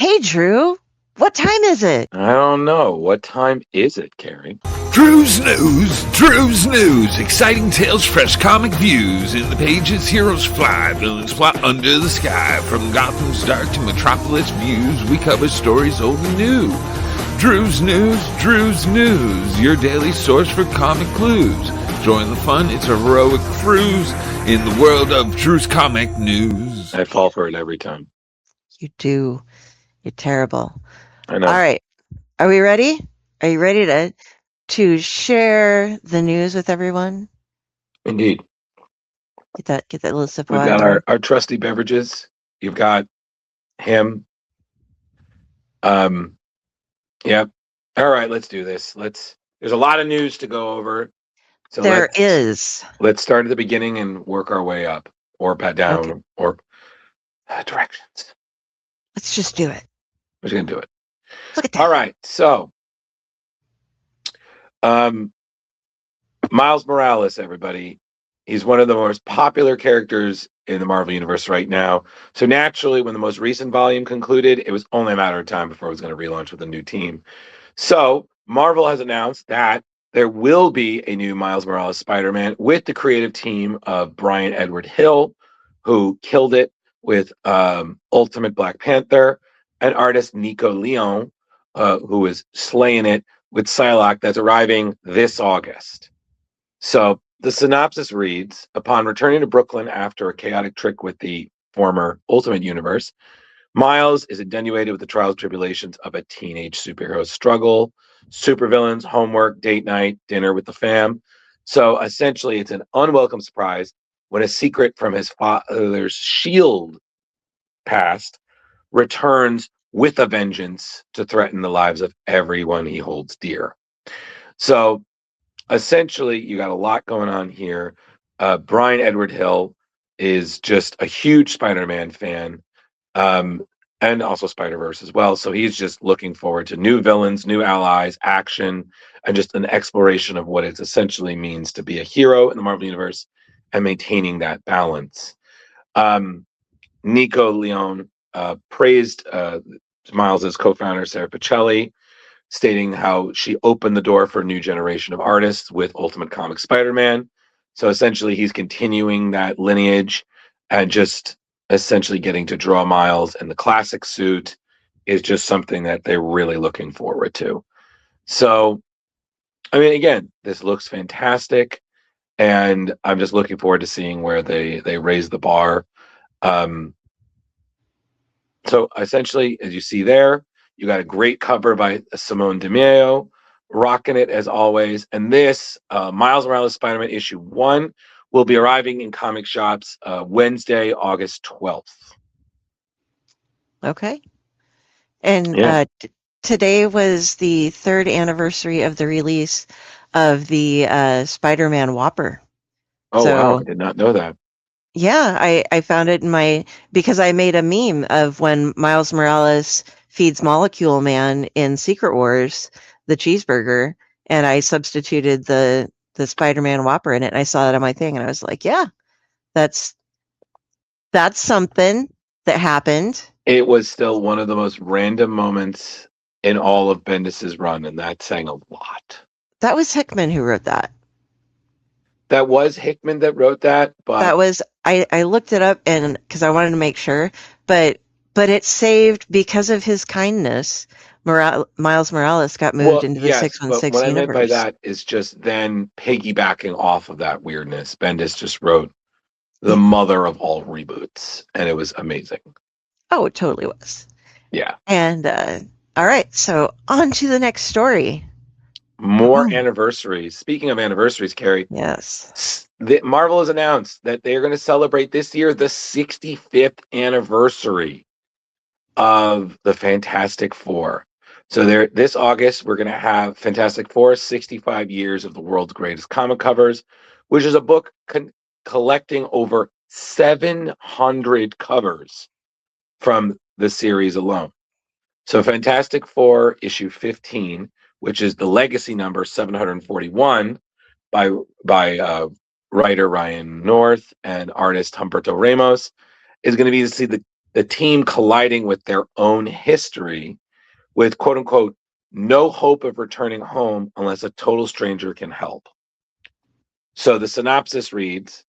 Hey, Drew, what time is it? I don't know. What time is it, Carrie? Drew's News. Exciting tales, fresh comic views. In the pages, heroes fly, villains fly under the sky. From Gotham's dark to Metropolis views, we cover stories old and new. Drew's News, your daily source for comic clues. Join the fun, it's a heroic cruise in the world of Drew's Comic News. I fall for it every time. You do. You're terrible. I know. All right. Are we ready? Are you ready to share the news with everyone? Indeed. Get that little sip of We've got our trusty beverages. You've got him. Yep. All right, let's do this. There's a lot of news to go over. So is. Let's start at the beginning and work our way up or down or directions. Let's just do it. We're just going to do it. Look at that. All right. So, Miles Morales, everybody. He's one of the most popular characters in the Marvel Universe right now. So naturally, when the most recent volume concluded, it was only a matter of time before it was going to relaunch with a new team. So Marvel has announced that there will be a new Miles Morales Spider-Man with the creative team of Brian Edward Hill, who killed it with Ultimate Black Panther, and artist Nico Leon, who is slaying it with Psylocke, that's arriving this August. So the synopsis reads, upon returning to Brooklyn after a chaotic trip with the former Ultimate Universe, Miles is attenuated with the trials and tribulations of a teenage superhero struggle, supervillains, homework, date night, dinner with the fam. So essentially, it's an unwelcome surprise when a secret from his father's shield past returns with a vengeance to threaten the lives of everyone he holds dear. So essentially, you got a lot going on here. Brian Edward Hill is just a huge Spider-Man fan, and also Spider-Verse as well. So he's just looking forward to new villains, new allies, action, and just an exploration of what it essentially means to be a hero in the Marvel Universe and maintaining that balance. Nico Leon praised Miles' co-founder, Sarah Pichelli, stating how she opened the door for a new generation of artists with Ultimate Comics Spider-Man. So essentially, he's continuing that lineage and just essentially getting to draw Miles in the classic suit is just something that they're really looking forward to. So, I mean, again, this looks fantastic, and I'm just looking forward to seeing where they raise the bar. So essentially, as you see there, you got a great cover by Simone DeMeo, rocking it as always. And this Miles Morales Spider-Man issue 1 will be arriving in comic shops Wednesday, August 12th. Okay. And today was the 3rd anniversary of the release of the Spider-Man Whopper. Oh, wow. I did not know that. Yeah, I found it because I made a meme of when Miles Morales feeds Molecule Man in Secret Wars, the cheeseburger, and I substituted the Spider-Man Whopper in it, and I saw that on my thing, and I was like, yeah, that's something that happened. It was still one of the most random moments in all of Bendis's run, and that's saying a lot. That was Hickman who wrote that. That was Hickman that wrote that, but that was I looked it up and because I wanted to make sure, but it saved because of his kindness. Miles Morales got moved into the 616 what universe. I meant by that is just then piggybacking off of that weirdness. Bendis just wrote the mother of all reboots, and it was amazing. Oh, it totally was. Yeah. And all right, so on to the next story. More anniversaries. Speaking of anniversaries, Carrie. Yes. Marvel has announced that they're going to celebrate this year the 65th anniversary of the Fantastic Four. So this August, we're going to have Fantastic Four, 65 years of the world's greatest comic covers, which is a book collecting over 700 covers from the series alone. So Fantastic Four, issue 15, which is the legacy number 741 by writer Ryan North and artist Humberto Ramos, is going to be to see the the team colliding with their own history with quote unquote no hope of returning home unless a total stranger can help. So the synopsis reads,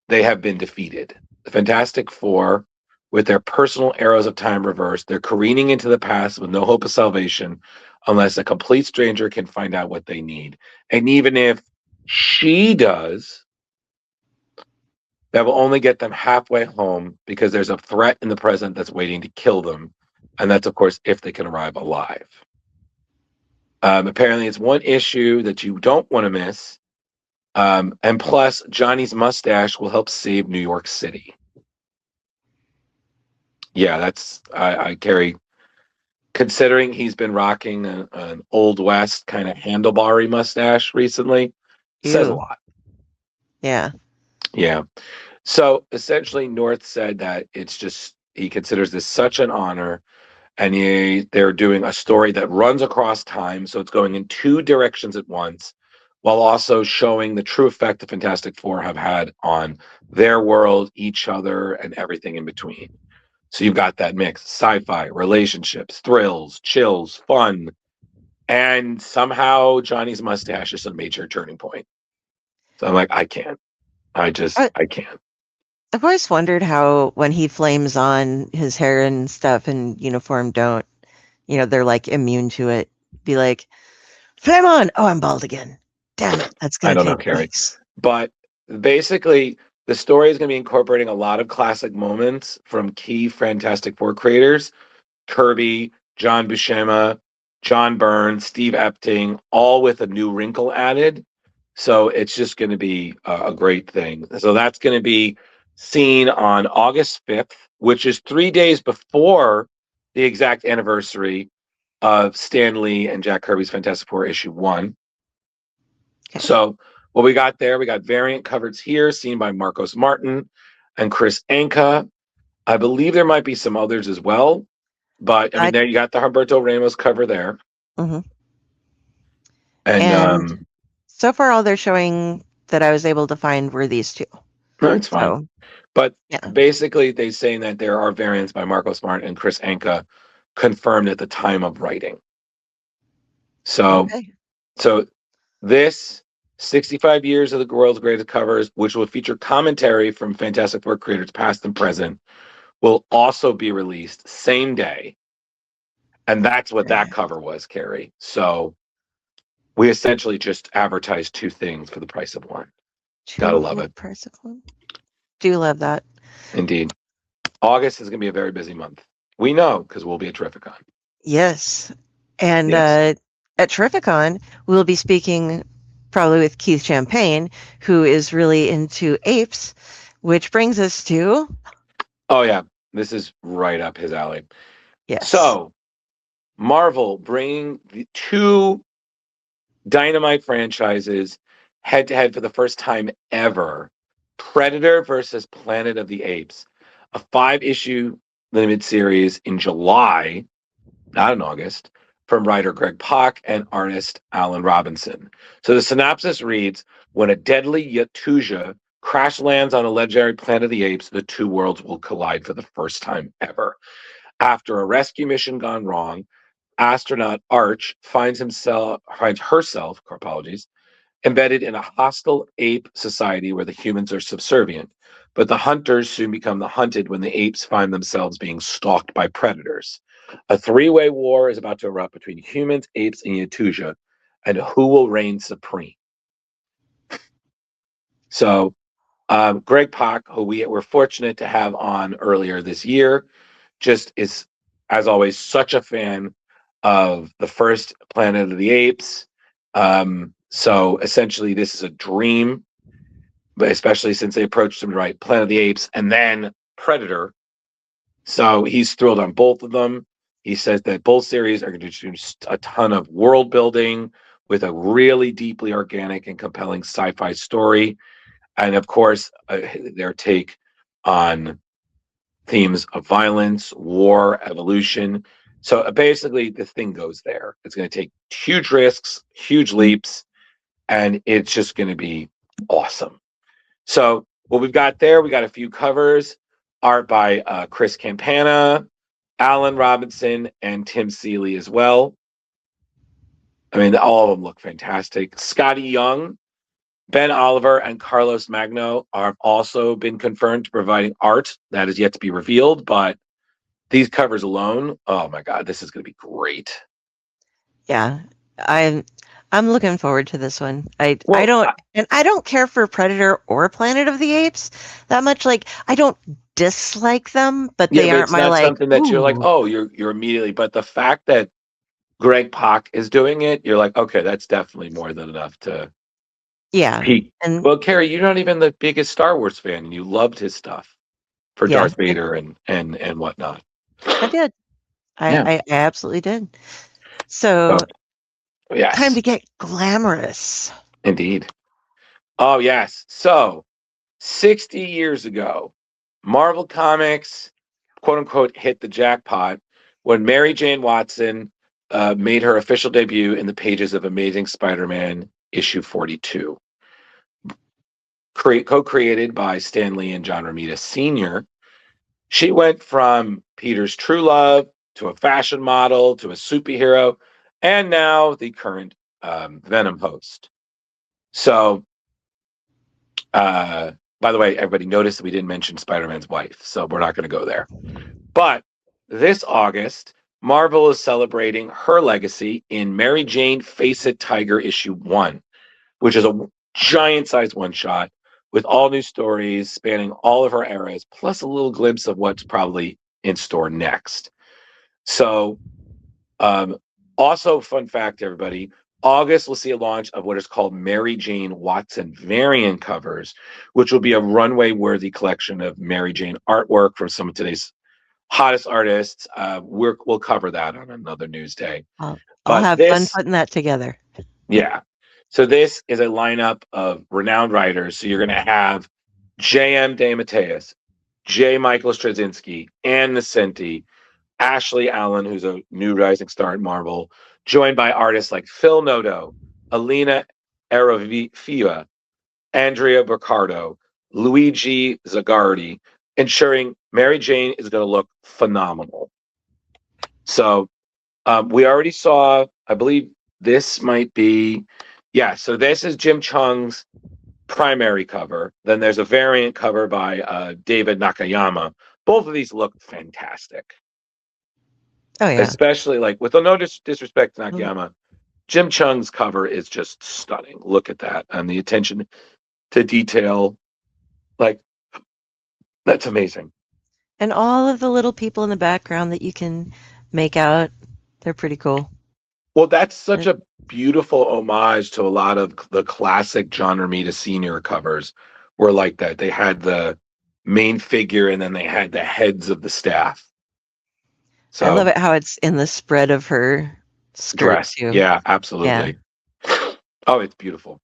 they have been defeated. The Fantastic Four, with their personal arrows of time reversed, they're careening into the past with no hope of salvation unless a complete stranger can find out what they need. And even if she does, that will only get them halfway home because there's a threat in the present that's waiting to kill them. And that's, of course, if they can arrive alive. Apparently, it's one issue that you don't want to miss. And plus, Johnny's mustache will help save New York City. Yeah, that's I Carrie. Considering he's been rocking an Old West kind of handlebar-y mustache recently, says a Ew. lot. Yeah. Yeah. So essentially, North said that it's just he considers this such an honor, and they're doing a story that runs across time, so it's going in two directions at once, while also showing the true effect the Fantastic Four have had on their world, each other, and everything in between. So you've got that mix: sci-fi, relationships, thrills, chills, fun, and somehow Johnny's mustache is a major turning point. So I'm like, I can't. I can't. I've always wondered how when he flames on, his hair and stuff and uniform don't, they're like immune to it. Be like, flame on! Oh, I'm bald again. Damn it. That's I going don't to know, take Carrie. weeks. But basically, the story is going to be incorporating a lot of classic moments from key Fantastic Four creators: Kirby, John Buscema, John Byrne, Steve Epting, all with a new wrinkle added. So it's just going to be a great thing. So that's going to be seen on August 5th, which is 3 days before the exact anniversary of Stan Lee and Jack Kirby's Fantastic Four issue 1. Okay. So what we got there, we got variant covers here, seen by Marcos Martin and Chris Anka. I believe there might be some others as well, but I mean, there you got the Humberto Ramos cover there. Mm-hmm. And so far, all they're showing that I was able to find were these two. no, it's fine. So, but yeah. Basically, they're saying that there are variants by Marcos Martin and Chris Anka confirmed at the time of writing. So, so this 65 years of the world's greatest covers, which will feature commentary from Fantastic Four creators past and present, will also be released same day. And that's what that cover was, Carrie. So we essentially just advertised two things for the price of one. Gotta love it. Price of one. Do love that. Indeed. August is going to be a very busy month. We know because we'll be at Terrificon. Yes. And at Terrificon, we'll be speaking probably with Keith Champagne, who is really into apes, which brings us to... Oh, yeah. This is right up his alley. Yes. So, Marvel bringing the two Dynamite franchises head-to-head for the first time ever. Predator versus Planet of the Apes. A 5-issue limited series in July, not in August, from writer Greg Pak and artist Alan Robinson. So the synopsis reads, when a deadly Yakuza crash lands on a legendary Planet of the Apes, the two worlds will collide for the first time ever. After a rescue mission gone wrong, astronaut Arch finds herself embedded in a hostile ape society where the humans are subservient. But the hunters soon become the hunted when the apes find themselves being stalked by predators. A 3-way war is about to erupt between humans, apes, and Yakuza, and who will reign supreme? So, Greg Pak, who we were fortunate to have on earlier this year, just is, as always, such a fan of the first Planet of the Apes. So essentially, this is a dream, but especially since they approached him to write Planet of the Apes and then Predator. So he's thrilled on both of them. He says that both series are going to do a ton of world building with a really deeply organic and compelling sci-fi story. And of course, their take on themes of violence, war, evolution. So basically, the thing goes there. It's going to take huge risks, huge leaps, and it's just going to be awesome. So what we've got there, we got a few covers. art by Chris Campana, Alan Robinson, and Tim Seeley as well. I mean, all of them look fantastic. Scotty Young, Ben Oliver, and Carlos Magno have also been confirmed to providing art that is yet to be revealed, but these covers alone, oh my God, this is going to be great. Yeah, I'm looking forward to this one. I don't care for Predator or Planet of the Apes that much. Like, I don't dislike them, but they aren't it's my not something that you're like, ooh. oh, you're immediately. But the fact that Greg Pak is doing it, you're like, okay, that's definitely more than enough to Yeah, peak. and Well, Carrie, you're not even the biggest Star Wars fan, and you loved his stuff for yeah, Darth Vader and whatnot. I did. Yeah. I absolutely did. So, Yes, time to get glamorous. indeed. Oh yes. So 60 years ago, Marvel Comics, quote unquote, hit the jackpot when Mary Jane Watson made her official debut in the pages of Amazing Spider-Man issue 42. Co-created by Stan Lee and John Romita Sr., she went from Peter's true love to a fashion model to a superhero, and now the current Venom host. So, by the way, everybody noticed that we didn't mention Spider-Man's wife, so we're not going to go there. But this August, Marvel is celebrating her legacy in Mary Jane Face It Tiger issue 1, which is a giant-sized one-shot with all new stories spanning all of her eras, plus a little glimpse of what's probably in store next. So, also, fun fact, everybody, August will see a launch of what is called Mary Jane Watson variant covers, which will be a runway-worthy collection of Mary Jane artwork from some of today's hottest artists. We'll cover that on another news day. I'll But have fun putting that together. Yeah. So this is a lineup of renowned writers. So you're going to have J.M. DeMatteis, J. Michael Straczynski, Ann Nesenti, Ashley Allen, who's a new rising star at Marvel, joined by artists like Phil Noto, Alina Aravifia, Andrea Baccardo, Luigi Zagardi, ensuring Mary Jane is going to look phenomenal. So we already saw, I believe this might be, so this is Jim Chung's primary cover. Then there's a variant cover by David Nakayama. Both of these look fantastic. Oh, yeah. Especially, like, with no disrespect to Nakayama, Jim Chung's cover is just stunning. Look at that. And the attention to detail, like, that's amazing. And all of the little people in the background that you can make out, they're pretty cool. Well, that's such a beautiful homage to a lot of the classic John Romita Sr. covers were like that. They had the main figure and then they had the heads of the staff. So, I love it how it's in the spread of her skirt dress. too. Yeah, absolutely. Yeah. Oh, it's beautiful.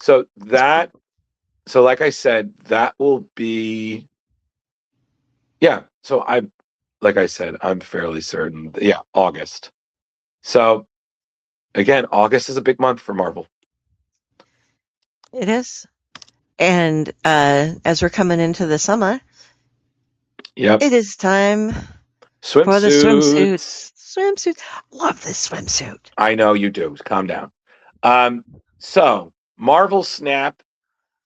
So like I said, that will be, so I'm fairly certain, August. So again, August is a big month for Marvel. It is. And as we're coming into the summer, it is time for the swimsuits. Swimsuit. Love this swimsuit. I know you do. Calm down. So Marvel Snap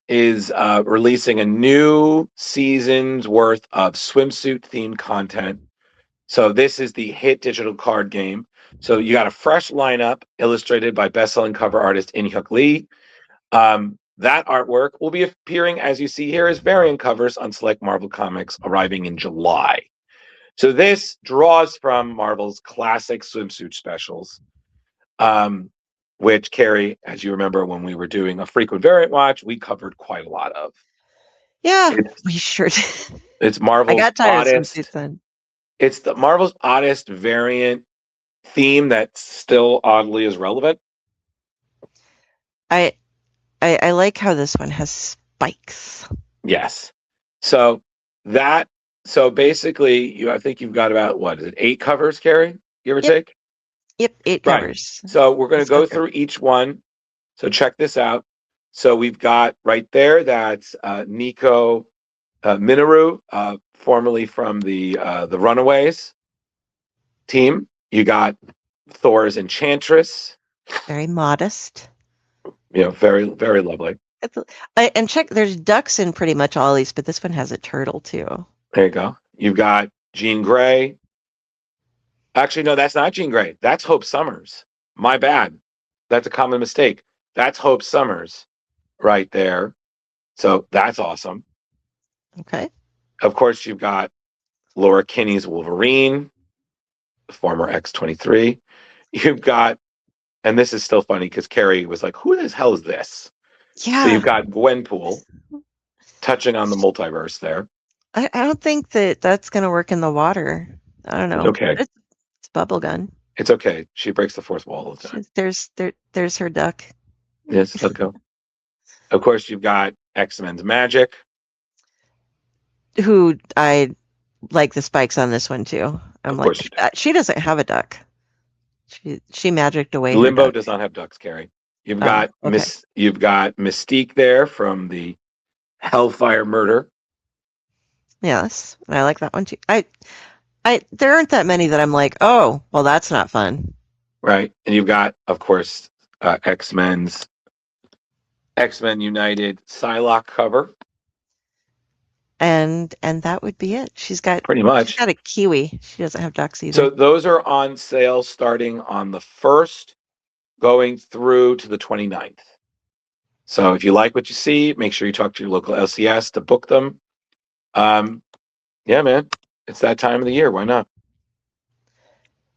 is releasing a new season's worth of swimsuit themed content. So this is the hit digital card game. So you got a fresh lineup illustrated by best-selling cover artist In-Hyuk Lee. That artwork will be appearing, as you see here, as variant covers on select Marvel comics arriving in July. So this draws from Marvel's classic swimsuit specials, which, Carrie, as you remember when we were doing a frequent variant watch, we covered quite a lot of. Yeah, we sure did. It's Marvel's I got tired of swimsuits then. It's the Marvel's oddest variant theme that still oddly is relevant. I like how this one has spikes. Yes. So basically, I think you've got about, what is it, 8 covers, Carrie? Give or take? Yep, 8 covers. So we're going to go through each one. So check this out. So we've got right there, that's Nico Minoru, formerly from the Runaways team. You got Thor's Enchantress. Very modest. Very, very lovely. And check, there's ducks in pretty much all these, but this one has a turtle too. There you go. You've got Jean Grey. Actually, no, that's not Jean Grey. That's Hope Summers. My bad. That's a common mistake. That's Hope Summers right there. So that's awesome. Okay. Of course, you've got Laura Kinney's Wolverine, former X-23. You've got, and this is still funny because Carrie was like, who the hell is this? Yeah. So you've got Gwenpool touching on the multiverse there. I don't think that's going to work in the water. I don't know. Okay. It's bubble gun. It's okay. She breaks the fourth wall all the time. There's her duck. Yes, let go. Of course, you've got X-Men's Magic. Who I like the spikes on this one too. I'm like, she doesn't have a duck. She magicked away. Limbo does not have ducks, Carrie. You've got you've got Mystique there from the Hellfire Murder. Yes, I like that one too. There aren't that many that I'm like, oh, well, that's not fun. Right, and you've got, of course, X-Men United Psylocke cover. And that would be it. She's got a kiwi. She doesn't have ducks either. So those are on sale starting on the 1st, going through to the 29th. So if you like what you see, make sure you talk to your local LCS to book them. Yeah, man, it's that time of the year. Why not?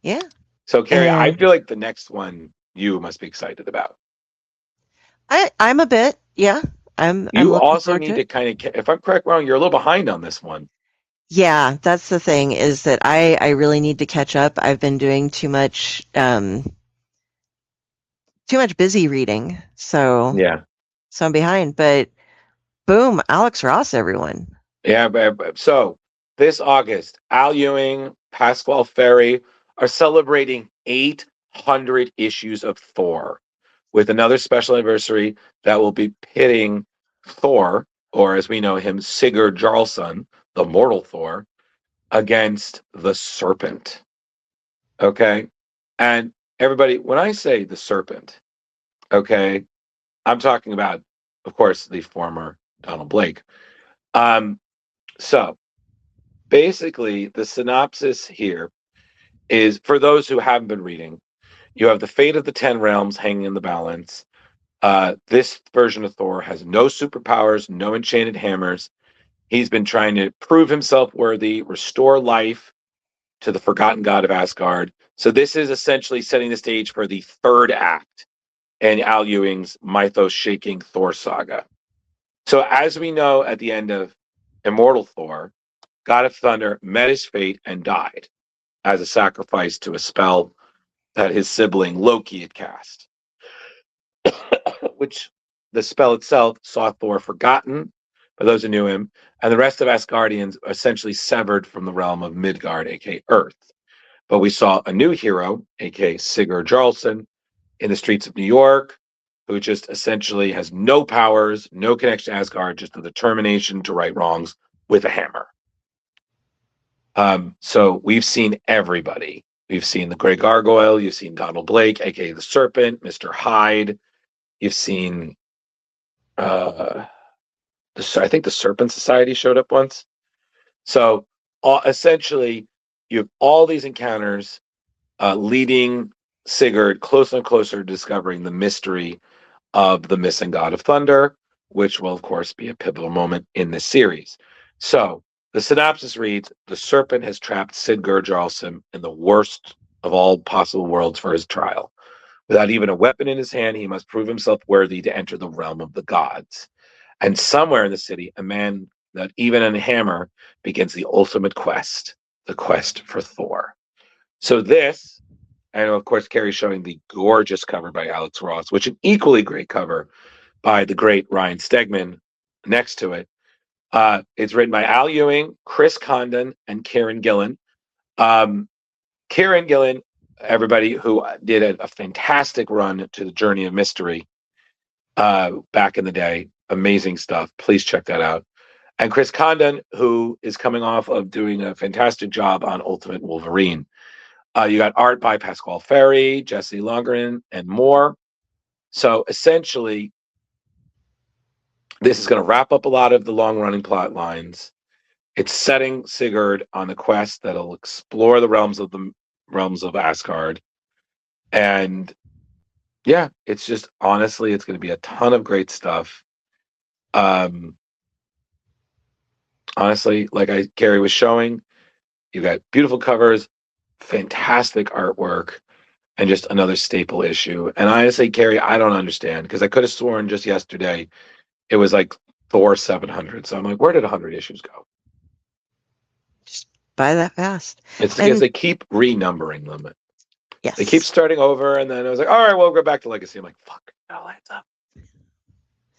Yeah. So Carrie, I feel like the next one you must be excited about. I'm a bit, yeah. You also need to kind of, if I'm correct, wrong, you're a little behind on this one. Yeah, that's the thing, is that I really need to catch up. I've been doing too much busy reading, so yeah, so I'm behind. But boom, Alex Ross, everyone. Yeah, so this August, Al Ewing, Pasquale Ferry are celebrating 800 issues of Thor, with another special anniversary that will be pitting Thor, or as we know him, Sigurd Jarlson, the mortal Thor, against the Serpent. Okay? And everybody, when I say the Serpent, okay, I'm talking about, of course, the former Donald Blake. So basically, the synopsis here is, for those who haven't been reading, you have the fate of the 10 realms hanging in the balance. This version of Thor has no superpowers, no enchanted hammers. He's been trying to prove himself worthy, restore life to the forgotten god of Asgard. So this is essentially setting the stage for the 3rd act in Al Ewing's mythos-shaking Thor saga. So as we know, at the end of Immortal Thor, God of Thunder met his fate and died as a sacrifice to a spell that his sibling Loki had cast, which the spell itself saw Thor forgotten by those who knew him, and the rest of Asgardians essentially severed from the realm of Midgard, aka Earth. But we saw a new hero, aka Sigurd Jarlson, in the streets of New York, who just essentially has no powers, no connection to Asgard, just the determination to right wrongs with a hammer. So we've seen everybody. We've seen the Grey Gargoyle. You've seen Donald Blake, aka the Serpent, Mr. Hyde. You've seen, I think the Serpent Society showed up once. So essentially, you have all these encounters leading Sigurd closer and closer to discovering the mystery of the missing God of Thunder, which will, of course, be a pivotal moment in this series. So the synopsis reads, the Serpent has trapped Sigurd Jarlson in the worst of all possible worlds for his trial. Without even a weapon in his hand, he must prove himself worthy to enter the realm of the gods. And somewhere in the city, a man that even in a hammer begins the ultimate quest, the quest for Thor. So this, and of course, Carrie's showing the gorgeous cover by Alex Ross, which is an equally great cover by the great Ryan Stegman next to it. It's written by Al Ewing, Chris Condon, and Kieran Gillen. Kieran Gillen, everybody who did a fantastic run to the Journey of Mystery back in the day. Amazing stuff. Please check that out. and Chris Condon, who is coming off of doing a fantastic job on Ultimate Wolverine. You got art by Pasquale Ferry, Jesse Longren, and more. So essentially, this is going to wrap up a lot of the long-running plot lines. It's setting Sigurd on a quest that'll explore the realms of Asgard. And yeah, it's just, honestly, it's going to be a ton of great stuff. Honestly, like Carrie was showing, you've got beautiful covers, fantastic artwork, and just another staple issue. And honestly, Carrie, I don't understand, because I could have sworn just yesterday it was like Thor 700. So I'm like, where did 100 issues go? Just buy that fast. It's because they keep renumbering them. Yes. They keep starting over, and then I was like, all right, we'll go back to Legacy. I'm like, fuck, it all adds up.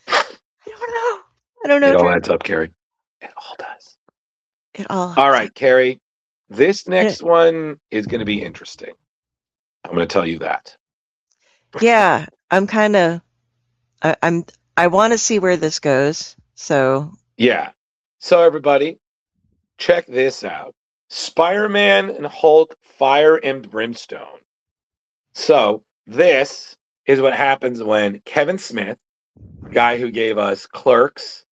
I don't know. It all adds up, Carrie. It all does. It all. All right, Carrie. This next one is going to be interesting. I'm going to tell you that. Yeah, I'm kind of. I want to see where this goes. So. Yeah. So everybody, check this out. Spider-Man and Hulk Fire and Brimstone. So this is what happens when Kevin Smith, guy who gave us Clerks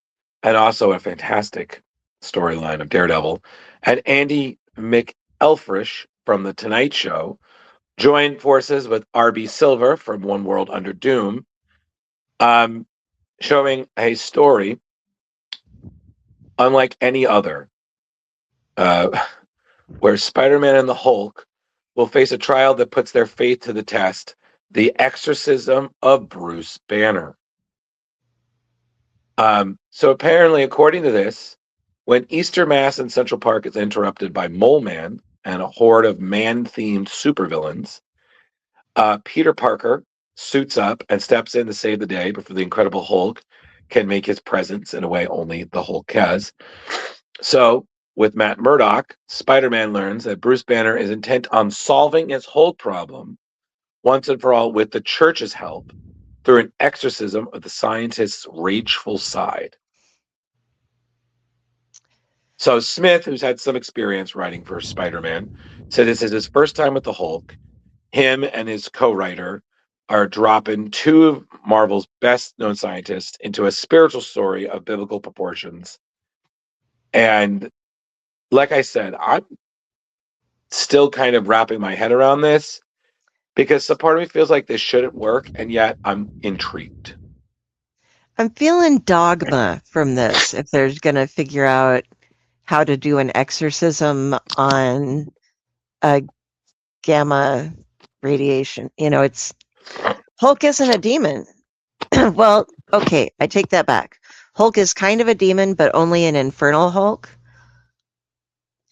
and also a fantastic storyline of Daredevil, and Andy McElfresh from The Tonight Show joined forces with R.B. Silver from One World Under Doom, showing a story unlike any other, where Spider-Man and the Hulk will face a trial that puts their faith to the test: the exorcism of Bruce Banner. So apparently, according to this, when Easter Mass in Central Park is interrupted by Mole Man and a horde of man-themed supervillains, Peter Parker suits up and steps in to save the day before the Incredible Hulk can make his presence in a way only the Hulk has. So, with Matt Murdock, Spider-Man learns that Bruce Banner is intent on solving his Hulk problem once and for all with the church's help through an exorcism of the scientist's rageful side. So Smith, who's had some experience writing for Spider-Man, said this is his first time with the Hulk. Him and his co-writer are dropping two of Marvel's best-known scientists into a spiritual story of biblical proportions. And like I said, I'm still kind of wrapping my head around this, because some part of me feels like this shouldn't work, and yet I'm intrigued. I'm feeling dogma from this. If they're going to figure out how to do an exorcism on a gamma radiation, it's Hulk isn't a demon. Well, okay, I take that back. Hulk is kind of a demon, but only an infernal Hulk.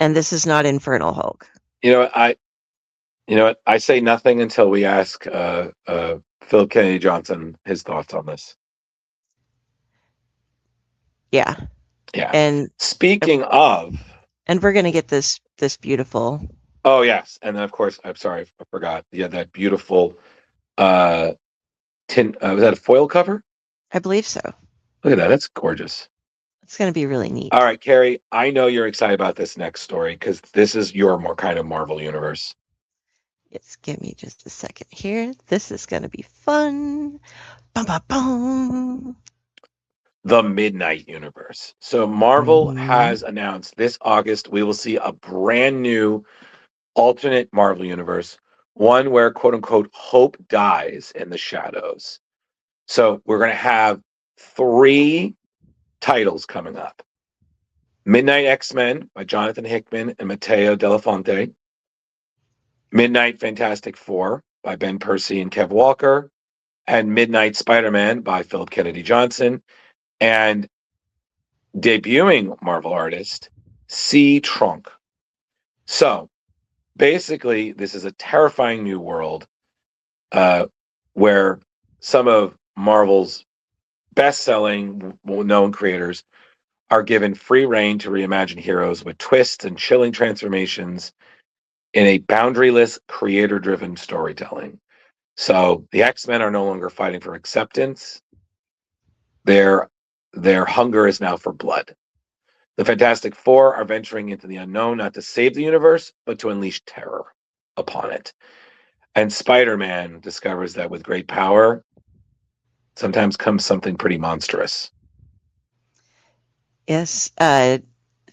And this is not infernal Hulk. You know what? I say nothing until we ask Phil Kennedy Johnson his thoughts on this. Yeah. Yeah. And speaking of, and we're gonna get this beautiful. Oh yes, and then of course, I'm sorry, I forgot. Yeah, that beautiful tin. Was that a foil cover? I believe so. Look at that. That's gorgeous. It's gonna be really neat. All right, Carrie. I know you're excited about this next story because this is your more kind of Marvel universe. Yes, give me just a second here. This is gonna be fun. Bum, bum, bum. The Midnight Universe. So Marvel has announced this August we will see a brand new alternate Marvel universe, one where quote unquote hope dies in the shadows. So we're going to have 3 titles coming up: Midnight X-Men by Jonathan Hickman and Matteo Delafonte, Midnight Fantastic Four by Ben Percy and Kev Walker, and Midnight Spider-Man by Philip Kennedy Johnson, and debuting Marvel artist C. Trunk. So basically, this is a terrifying new world where some of Marvel's best-selling, known creators are given free rein to reimagine heroes with twists and chilling transformations in a boundaryless, creator-driven storytelling. So the X-Men are no longer fighting for acceptance. Their hunger is now for blood. The Fantastic Four are venturing into the unknown, not to save the universe, but to unleash terror upon it. And Spider-Man discovers that with great power, sometimes comes something pretty monstrous. Yes.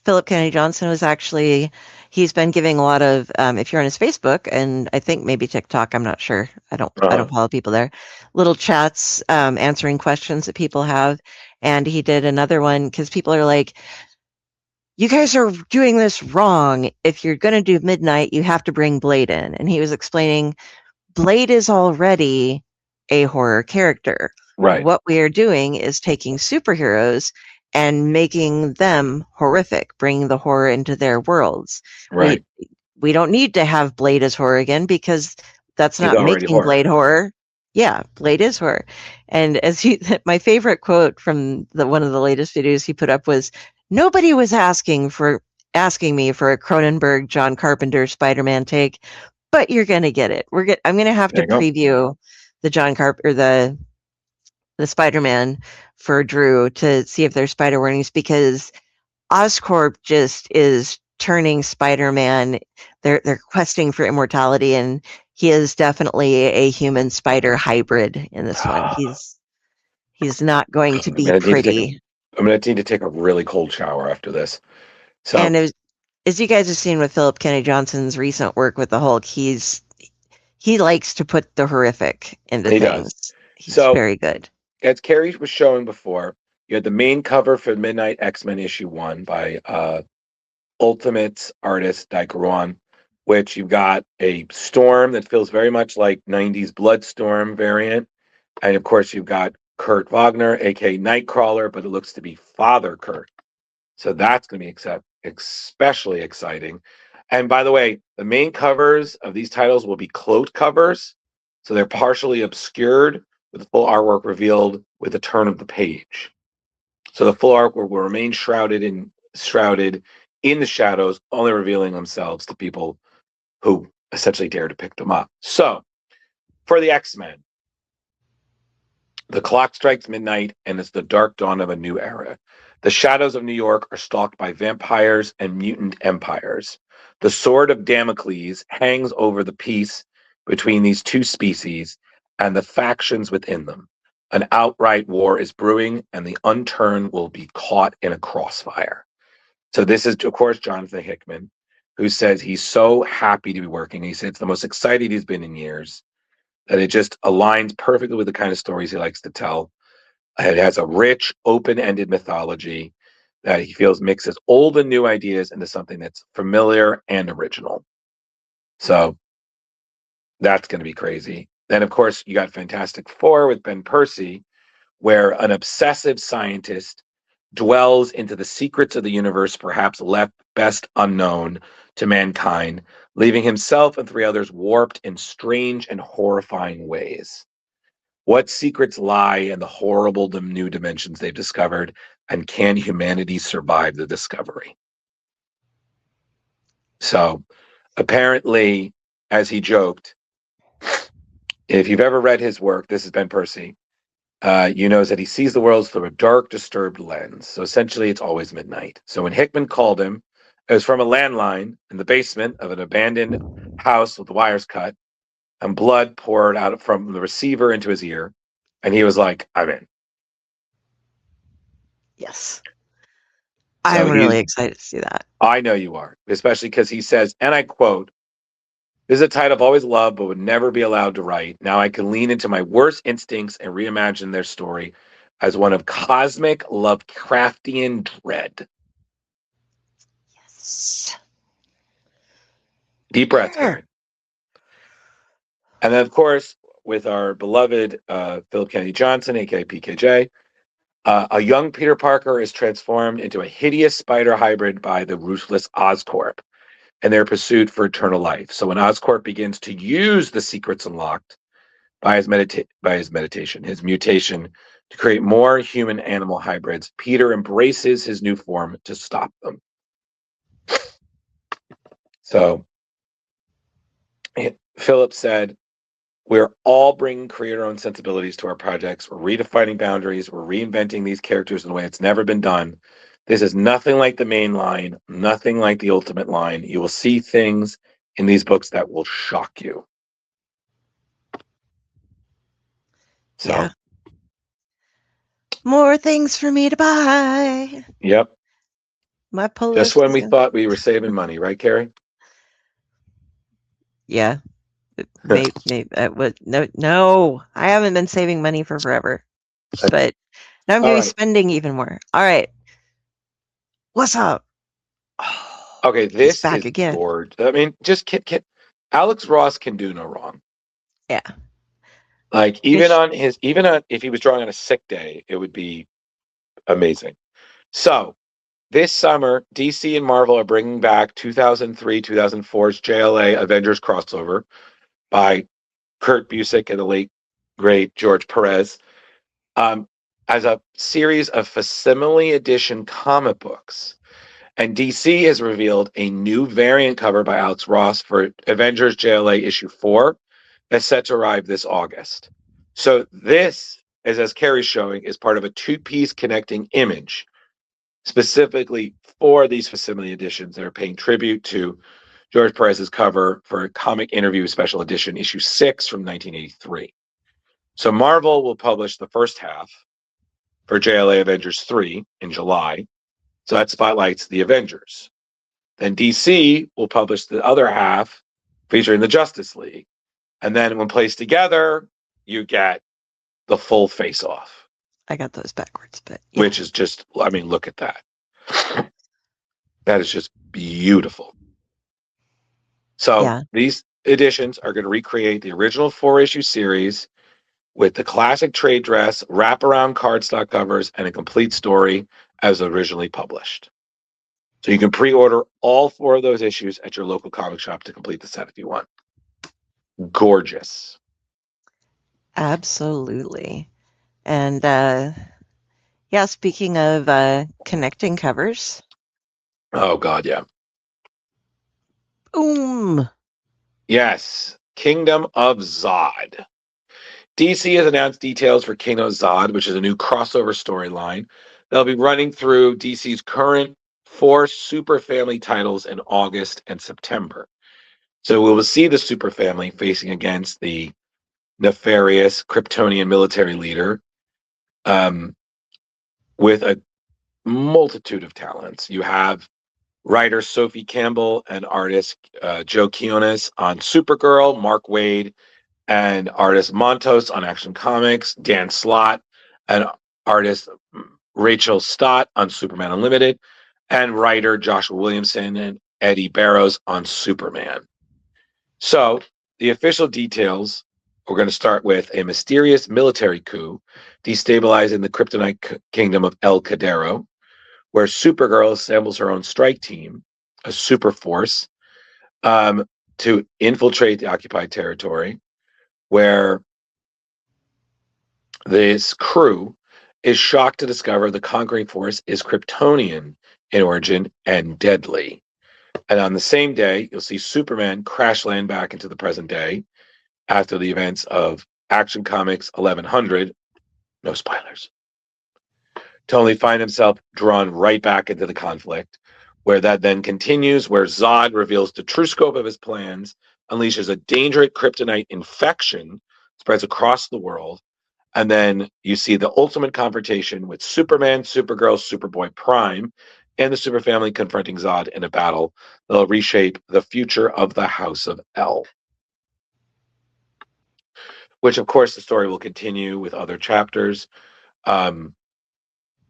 Philip Kennedy Johnson was actually, he's been giving a lot of, if you're on his Facebook and I think maybe TikTok, I'm not sure. I don't follow people there. Little chats, answering questions that people have. And he did another one because people are like, you guys are doing this wrong. If you're going to do Midnight, you have to bring Blade in. And he was explaining Blade is already a horror character. Right. What we are doing is taking superheroes and making them horrific, bringing the horror into their worlds. Right. We don't need to have Blade as horror again because that's He's not already making horror. Blade horror. Yeah, Blade is horror. And my favorite quote from one of the latest videos he put up was, "Nobody was asking me for a Cronenberg, John Carpenter Spider-Man take, but you're gonna get it. I'm gonna have to preview the John Carpenter, the Spider-Man for Drew to see if there's spider warnings because Oscorp just is turning Spider-Man. They're questing for immortality, and he is definitely a human spider hybrid in this one. He's not going to be pretty. I'm gonna need to take a really cold shower after this. So, and as you guys have seen with Philip Kennedy Johnson's recent work with the Hulk, he likes to put the horrific into things. Does. He's very good. As Carrie was showing before, you had the main cover for Midnight X-Men issue 1 by Ultimates artist Daikaruan, which you've got a Storm that feels very much like 90s Bloodstorm variant. And of course, you've got Kurt Wagner, aka Nightcrawler, but it looks to be Father Kurt. So that's going to be especially exciting. And by the way, the main covers of these titles will be cloaked covers. So they're partially obscured with the full artwork revealed with the turn of the page. So the full artwork will remain shrouded in the shadows, only revealing themselves to people who essentially dare to pick them up. So for the X-Men, the clock strikes midnight and it's the dark dawn of a new era. The shadows of New York are stalked by vampires and mutant empires. The sword of Damocles hangs over the peace between these two species and the factions within them. An outright war is brewing, and the unturned will be caught in a crossfire. So this is, of course, Jonathan Hickman, who says he's so happy to be working. He said it's the most excited he's been in years, that it just aligns perfectly with the kind of stories he likes to tell. It has a rich, open-ended mythology that he feels mixes old and new ideas into something that's familiar and original. So that's going to be crazy. Then, of course, you got Fantastic Four with Ben Percy, where an obsessive scientist dwells into the secrets of the universe, perhaps left best unknown to mankind, leaving himself and 3 others warped in strange and horrifying ways. What secrets lie in the horrible new dimensions they've discovered, and can humanity survive the discovery? So, apparently, as he joked, if you've ever read his work, this is Ben Percy, you know that he sees the world through a dark, disturbed lens. So essentially, it's always midnight. So when Hickman called him, it was from a landline in the basement of an abandoned house with the wires cut, and blood poured out from the receiver into his ear. And he was like, I'm in. Yes. I'm really excited to see that. I know you are, especially because he says, and I quote, "This is a title I've always loved, but would never be allowed to write. Now I can lean into my worst instincts and reimagine their story as one of cosmic Lovecraftian dread." Yes. Deep breath. Karen. And then, of course, with our beloved Philip Kennedy Johnson, aka PKJ, a young Peter Parker is transformed into a hideous spider hybrid by the ruthless Oscorp and their pursuit for eternal life. So when Oscorp begins to use the secrets unlocked by his mutation to create more human-animal hybrids, Peter embraces his new form to stop them. So Philip said, "We're all bringing creator-owned sensibilities to our projects. We're redefining boundaries. We're reinventing these characters in a way it's never been done. This is nothing like the main line, nothing like the Ultimate line. You will see things in these books that will shock you. So, Yeah. More things for me to buy. yep. My pull Just list when is we gonna... thought we were saving money, right, Carrie? Yeah. Maybe no. I haven't been saving money for forever. But now I'm All gonna be right. spending even more. All right. What's up? Okay, He's this back is again. gorgeous. I mean, just Alex Ross can do no wrong. Yeah. Like even on if he was drawing on a sick day, it would be amazing. So this summer, DC and Marvel are bringing back 2003-2004's JLA Avengers crossover by Kurt Busiek and the late great George Perez, as a series of facsimile edition comic books. And DC has revealed a new variant cover by Alex Ross for Avengers JLA issue 4 that's set to arrive this August. So this, as Carrie's showing, is part of a two-piece connecting image specifically for these facsimile editions that are paying tribute to George Perez's cover for Comic Interview Special Edition issue 6 from 1983. So Marvel will publish the first half for JLA Avengers 3 in July. So that spotlights the Avengers. Then DC will publish the other half featuring the Justice League. And then when placed together, you get the full face-off. I got those backwards, but yeah. Which is just, I mean, look at that. That is just beautiful. So these editions are going to recreate the original 4-issue series with the classic trade dress, wraparound cardstock covers, and a complete story as originally published. So you can pre-order all 4 of those issues at your local comic shop to complete the set if you want. Gorgeous. Absolutely. And speaking of connecting covers. Oh God, yeah. Boom. Yes. Kingdom of Zod. DC has announced details for Kingdom of Zod, which is a new crossover storyline. They'll be running through DC's current 4 super family titles in August and September. So we will see the super family facing against the nefarious Kryptonian military leader with a multitude of talents. You have writer Sophie Campbell and artist Joe Quinones on Supergirl, Mark Waid and artist Montos on Action Comics, Dan Slott and artist Rachel Stott on Superman Unlimited, and writer Joshua Williamson and Eddie Barrows on Superman. So the official details, we're going to start with a mysterious military coup destabilizing the kryptonite kingdom of El Cadero, where Supergirl assembles her own strike team, a super force, to infiltrate the occupied territory, where this crew is shocked to discover the conquering force is Kryptonian in origin and deadly. And on the same day, you'll see Superman crash land back into the present day after the events of Action Comics 1100, no spoilers, to only find himself drawn right back into the conflict, where that then continues, where Zod reveals the true scope of his plans, unleashes a dangerous kryptonite infection, spreads across the world, and then you see the ultimate confrontation with Superman, Supergirl, Superboy Prime, and the Super Family confronting Zod in a battle that'll reshape the future of the House of El. Which, of course, the story will continue with other chapters,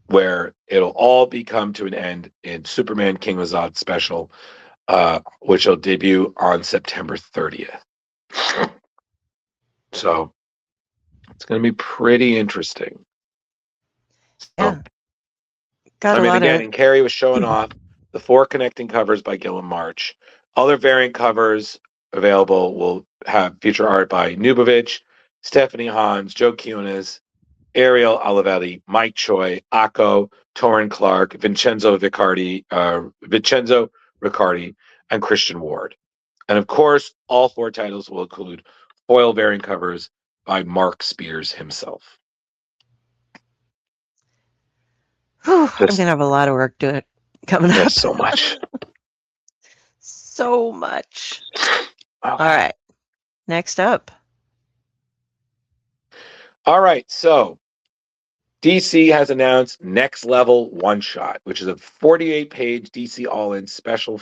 where it'll all be come to an end in Superman King of Zod special, which will debut on September 30th. So it's going to be pretty interesting. Yeah. And Carrie was showing off the 4 connecting covers by Gilliam March. Other variant covers available will have feature art by Nubovich, Stephanie Hans, Joe Quinones, Ariel Olivetti, Mike Choi, Akko, Torrin Clark, Vincenzo Riccardi, and Christian Ward. And of course, all 4 titles will include foil variant covers by Mark Spears himself. Whew, I'm Just gonna have a lot of work to it coming up. there's so much. So much. Okay. All right. Next up. All right. So DC has announced Next Level One Shot, which is a 48-page DC All-In special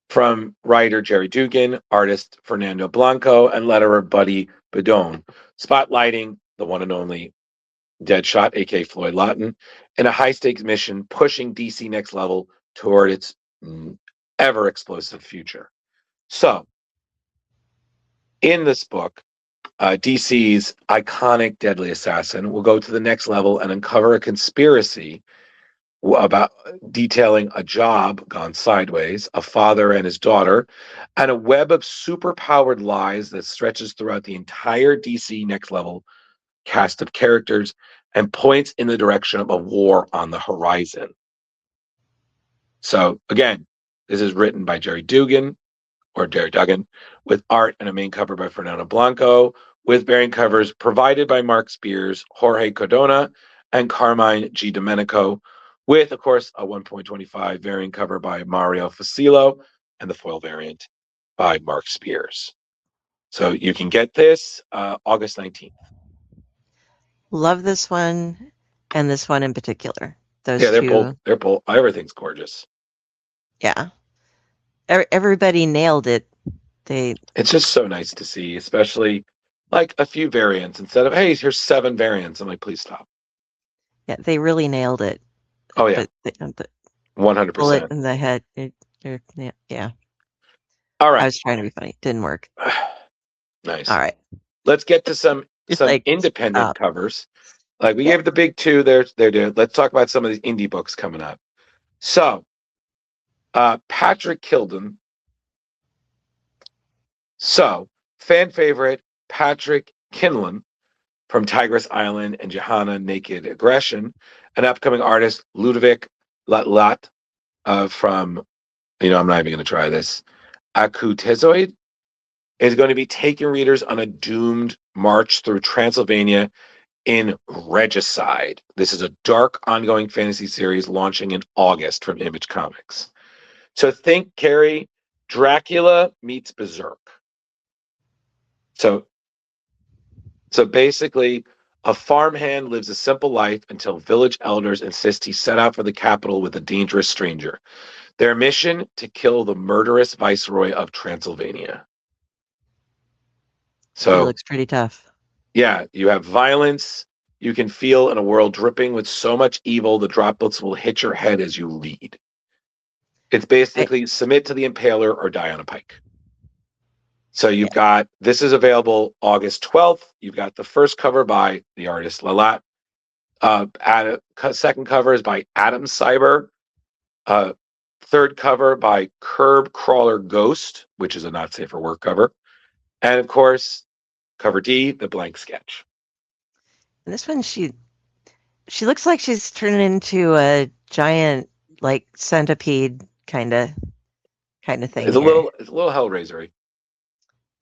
from writer Jerry Dugan, artist Fernando Blanco, and letterer Buddy Bedone, spotlighting the one and only Deadshot, aka Floyd Lawton, in a high-stakes mission pushing DC next level toward its ever-explosive future. So, in this book, DC's iconic deadly assassin will go to the next level and uncover a conspiracy about detailing a job gone sideways, a father and his daughter, and a web of superpowered lies that stretches throughout the entire DC next level cast of characters and points in the direction of a war on the horizon. So again, this is written by Jerry Duggan, with art and a main cover by Fernando Blanco, with variant covers provided by Mark Spears, Jorge Cardona, and Carmine G. Domenico, with, of course, a 1.25 variant cover by Mario Facilo and the foil variant by Mark Spears. So you can get this August 19th. Love this one and this one in particular. Those Yeah, two. they're both, everything's gorgeous. Yeah. Everybody nailed it. It's just so nice to see, especially like a few variants instead of, hey, here's 7 variants. I'm like, please stop. Yeah, they really nailed it. Oh yeah, The 100%. bullet in the head. Yeah. All I right, was trying to be funny. Didn't work. nice. All right. Let's get to some Like, independent covers. Like we gave the big 2, they're good. Let's talk about some of these indie books coming up. So, Patrick Kilden. So, fan favorite Patrick Kinlan from Tigress Island and Johanna Naked Aggression, an upcoming artist Ludovic Latlat from, I'm not even going to try this, Akutezoid, is going to be taking readers on a doomed march through Transylvania in Regicide. This is a dark, ongoing fantasy series launching in August from Image Comics. So think, Carrie, Dracula meets Berserk. So basically, a farmhand lives a simple life until village elders insist he set out for the capital with a dangerous stranger. Their mission, to kill the murderous viceroy of Transylvania. So it looks pretty tough. Yeah, you have violence. You can feel in a world dripping with so much evil, the droplets will hit your head as you read. It's basically submit to the impaler or die on a pike. So you've got, this is available August 12th. You've got the first cover by the artist Lalat. Second cover is by Adam Cyber. Third cover by Curb Crawler Ghost, which is a not safe for work cover. And of course, cover D, the blank sketch. And this one, she looks like she's turning into a giant, like, centipede kind of thing. It's a little Hellraiser-y.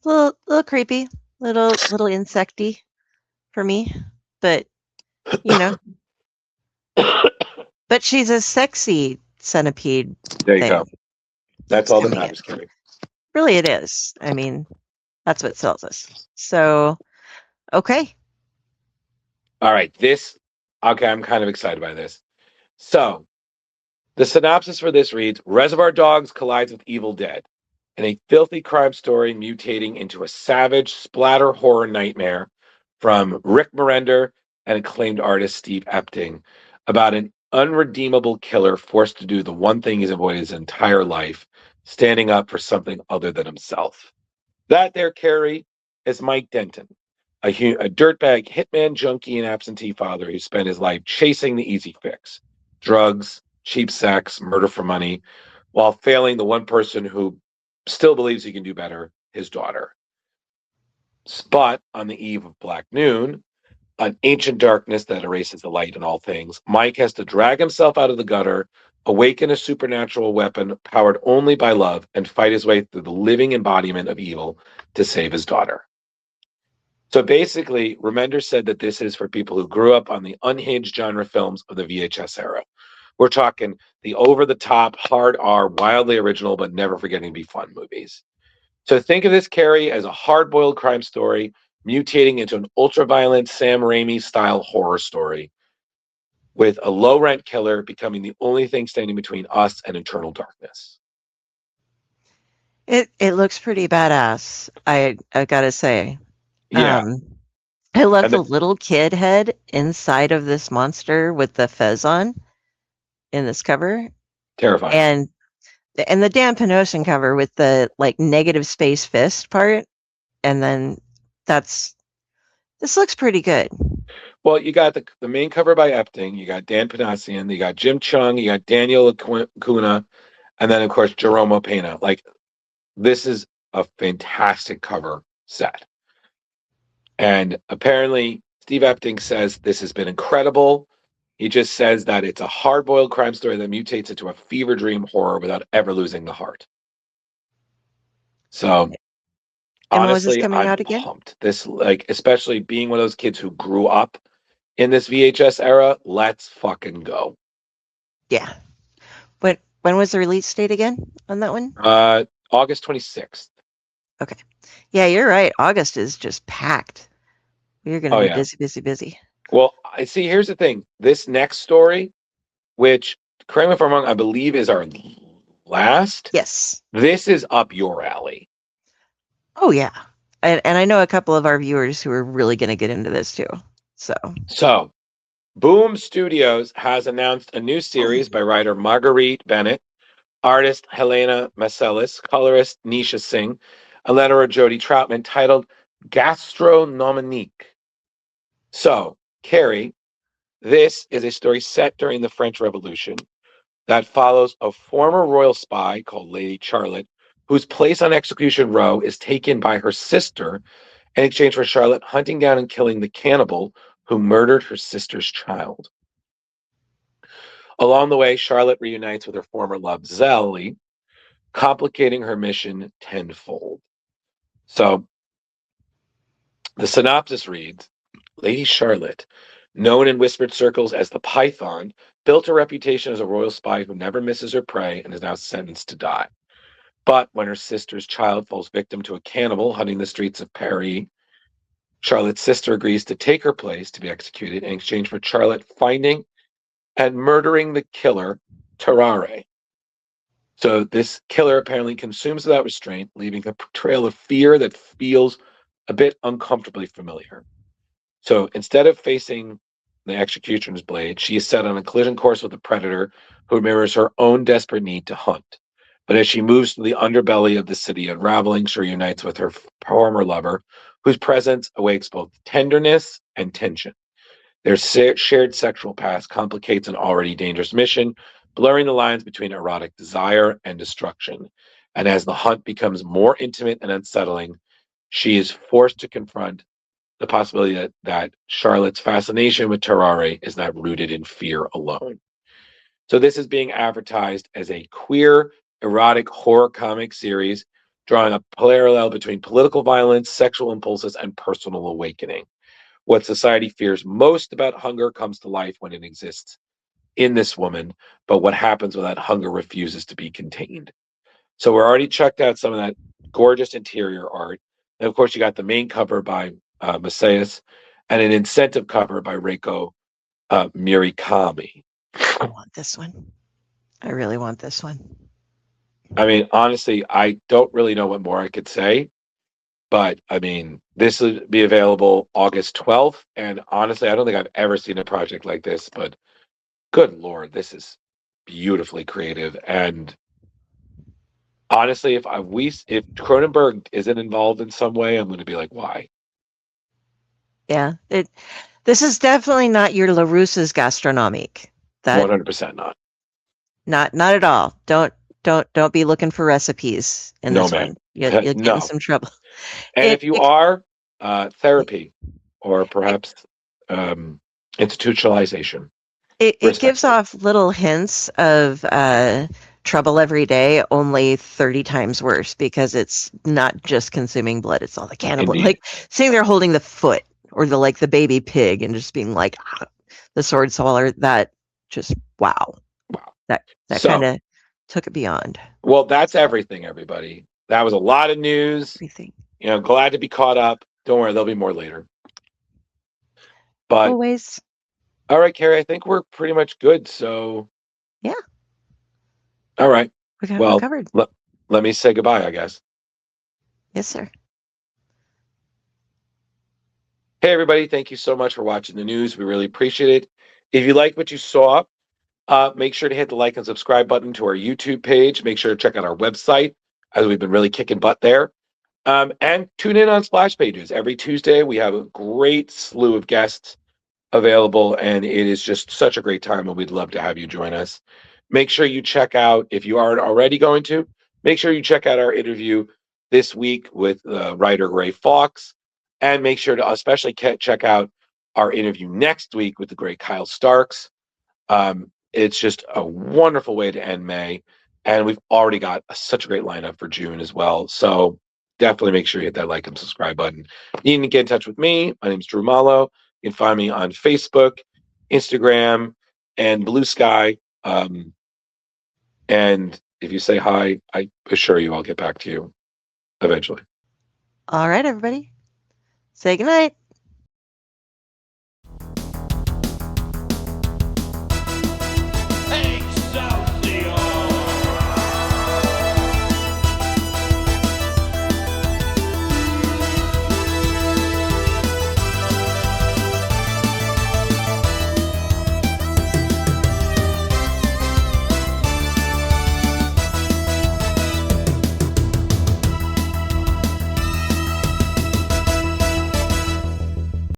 A little creepy, little insecty for me, but but she's a sexy centipede. There you go. That's all that matters, Carrie. Really, it is. I mean, that's what sells us. So, okay. All right. I'm kind of excited by this. So, the synopsis for this reads, Reservoir Dogs collides with Evil Dead in a filthy crime story mutating into a savage splatter horror nightmare from Rick Remender and acclaimed artist Steve Epting about an unredeemable killer forced to do the one thing he's avoided his entire life, standing up for something other than himself. That there, Carrie, is Mike Denton, a dirtbag hitman junkie and absentee father who spent his life chasing the easy fix, drugs, cheap sex, murder for money, while failing the one person who still believes he can do better, his daughter. But on the eve of Black Noon, an ancient darkness that erases the light in all things, Mike has to drag himself out of the gutter, awaken a supernatural weapon powered only by love, and fight his way through the living embodiment of evil to save his daughter. So basically, Remender said that this is for people who grew up on the unhinged genre films of the VHS era. We're talking the over-the-top, hard R, wildly original, but never forgetting to be fun movies. So think of this, Carrie, as a hard-boiled crime story mutating into an ultra-violent Sam Raimi-style horror story with a low-rent killer becoming the only thing standing between us and eternal darkness. It looks pretty badass, I gotta say. Yeah. I love And the little kid head inside of this monster with the fez on in this cover. terrifying. And the Dan Panosian cover with the like negative space fist part. And then this looks pretty good. Well, you got the main cover by Epting, you got Dan Panosian, you got Jim Chung, you got Daniel Acuna, and then of course Jerome Pena. Like, this is a fantastic cover set. And apparently Steve Epting says this has been incredible. He just says that it's a hard-boiled crime story that mutates into a fever dream horror without ever losing the heart. So And when was this honestly, coming I'm out again? pumped. This, like, especially being one of those kids who grew up in this VHS era, let's fucking go. Yeah. But when was the release date again on that one? August 26th. Okay. Yeah, you're right. August is just packed. We're going to be busy, busy, busy. Well, I see. Here's the thing. This next story, which, correct me if I'm wrong, I believe is our last. Yes. This is up your alley. Oh, yeah. And I know a couple of our viewers who are really going to get into this too. So, Boom Studios has announced a new series by writer Marguerite Bennett, artist Helena Macelis, colorist Nisha Singh, and letterer Jody Troutman, titled Gastronomique. So, Carrie, this is a story set during the French Revolution that follows a former royal spy called Lady Charlotte, whose place on Execution Row is taken by her sister in exchange for Charlotte hunting down and killing the cannibal who murdered her sister's child. Along the way, Charlotte reunites with her former love, Zelly, complicating her mission tenfold. So, the synopsis reads, Lady Charlotte, known in whispered circles as the Python, built a reputation as a royal spy who never misses her prey and is now sentenced to die. But when her sister's child falls victim to a cannibal hunting the streets of Paris, Charlotte's sister agrees to take her place to be executed in exchange for Charlotte finding and murdering the killer, Terrare. So this killer apparently consumes without restraint, leaving a trail of fear that feels a bit uncomfortably familiar. So instead of facing the executioner's blade, she is set on a collision course with a predator who mirrors her own desperate need to hunt. But as she moves through the underbelly of the city unraveling, she reunites with her former lover, whose presence awakes both tenderness and tension. Their shared sexual past complicates an already dangerous mission, blurring the lines between erotic desire and destruction. And as the hunt becomes more intimate and unsettling, she is forced to confront the possibility that Charlotte's fascination with Terrare is not rooted in fear alone. So this is being advertised as a queer, erotic horror comic series, drawing a parallel between political violence, sexual impulses, and personal awakening. What society fears most about hunger comes to life when it exists in this woman, but what happens when that hunger refuses to be contained. So we're already checked out some of that gorgeous interior art. And of course, you got the main cover by Macias and an incentive cover by Reiko Murakami. I want this one. I really want this one. I mean, honestly, I don't really know what more I could say, but I mean, this will be available August 12th. And honestly, I don't think I've ever seen a project like this, but good Lord, this is beautifully creative. And honestly, if Cronenberg isn't involved in some way, I'm going to be like, why? Yeah, this is definitely not your LaRusse's Gastronomique. That 100% not. Not at all. Don't be looking for recipes in this one. You'll get in some trouble. And if you are, therapy or perhaps institutionalization. It gives off little hints of Trouble Every Day, only 30 times worse because it's not just consuming blood; it's all the cannibal. Indeed. Like sitting there holding the foot or the baby pig and just being like the sword swallower. That just wow. That So- kind of took it beyond Well, that's everything, everybody. That was a lot of news. everything. Glad to be caught up. Don't worry, there'll be more later. But Always. all right, Carrie, I think we're pretty much good. So Yeah. All right. We got Well, it covered. let me say goodbye, I guess. Yes, sir. Hey, everybody. Thank you so much for watching the news. We really appreciate it. If you like what you saw, make sure to hit the like and subscribe button to our YouTube page. Make sure to check out our website, as we've been really kicking butt there. And tune in on Splash Pages. Every Tuesday, we have a great slew of guests available, and it is just such a great time, and we'd love to have you join us. Make sure you check out, if you aren't already going to, make sure you check out our interview this week with writer Ray Fawkes, and make sure to especially check out our interview next week with the great Kyle Starks. It's just a wonderful way to end May, and we've already got such a great lineup for June as well. So definitely make sure you hit that like and subscribe button. You can get in touch with me. My name is Drew Malo. You can find me on Facebook, Instagram, and Blue Sky. And if you say hi, I assure you I'll get back to you eventually. All right, everybody. Say goodnight.